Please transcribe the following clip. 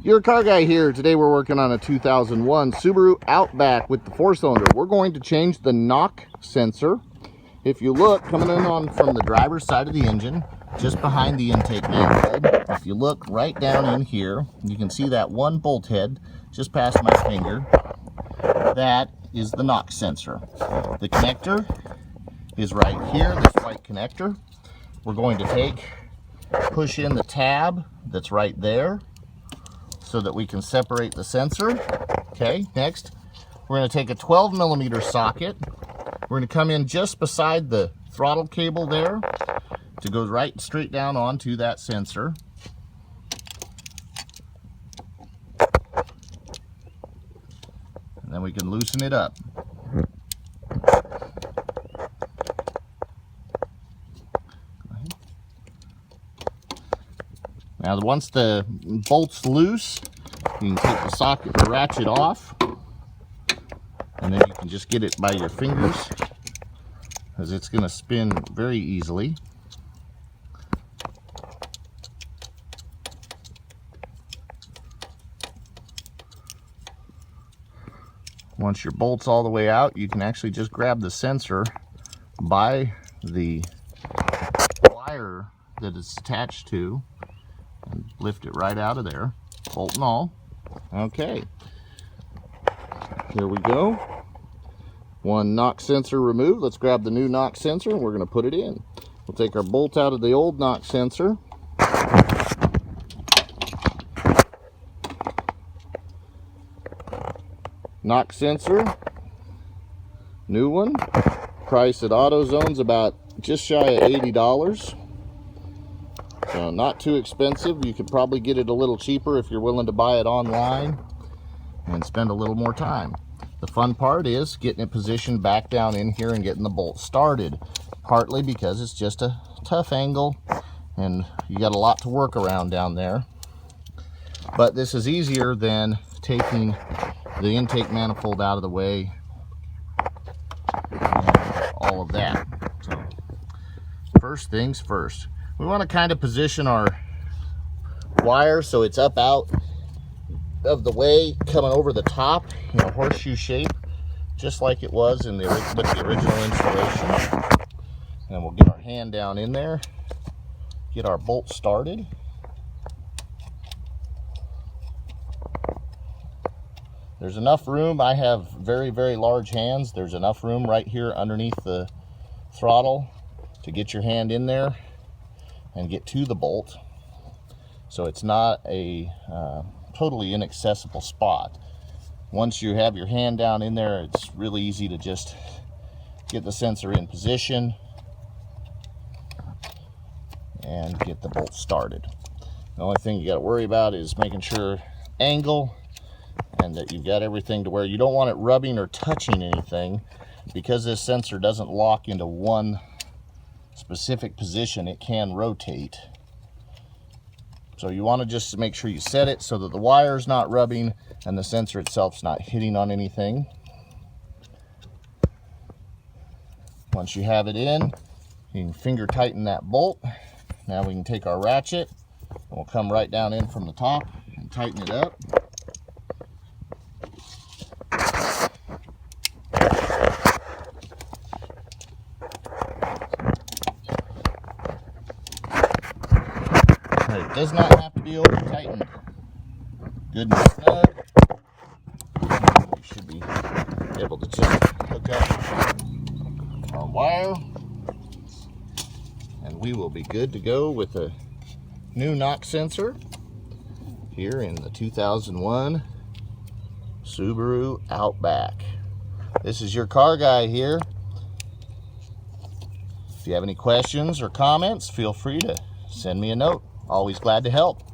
Your car guy here. Today we're working on a 2001 Subaru Outback with the 4-cylinder. We're going to change the knock sensor. If you look, coming in on from the driver's side of the engine, just behind the intake manifold, if you look right down in here, you can see that one bolt head just past my finger. That is the knock sensor. The connector is right here, this white connector. We're going to push in the tab that's right there, so that we can separate the sensor. Okay, next, we're going to take a 12mm socket. We're going to come in just beside the throttle cable there to go right straight down onto that sensor. And then we can loosen it up. Now, once the bolt's loose, you can take the socket and ratchet off, and then you can just get it by your fingers, as it's going to spin very easily. Once your bolt's all the way out, you can actually just grab the sensor by the wire that it's attached to and lift it right out of there, bolt and all. Okay, here we go. One knock sensor removed. Let's grab the new knock sensor and we're going to put it in. We'll take our bolt out of the old knock sensor. Knock sensor, new one. Price at AutoZone's about just shy of $80. So not too expensive. You could probably get it a little cheaper if you're willing to buy it online and spend a little more time. The fun part is getting it positioned back down in here and getting the bolt started, partly because it's just a tough angle and you got a lot to work around down there. But this is easier than taking the intake manifold out of the way and all of that. So first things first, we want to kind of position our wire so it's up out of the way, coming over the top in a horseshoe shape, just like it was with the original installation. And we'll get our hand down in there, get our bolt started. There's enough room. I have very, very large hands. There's enough room right here underneath the throttle to get your hand in there and get to the bolt, so it's not a totally inaccessible spot. Once you have your hand down in there, it's really easy to just get the sensor in position and get the bolt started. The only thing you got to worry about is making sure angle and that you've got everything to where you don't want it rubbing or touching anything, because this sensor doesn't lock into one specific position. It can rotate, so you want to just make sure you set it so that the wire is not rubbing and the sensor itself's not hitting on anything. Once you have it in, you can finger tighten that bolt. Now we can take our ratchet and we'll come right down in from the top and tighten it up. It does not have to be over tightened. Good and snug. We should be able to just hook up our wire, and we will be good to go with a new knock sensor here in the 2001 Subaru Outback. This is your car guy here. If you have any questions or comments, feel free to send me a note. Always glad to help.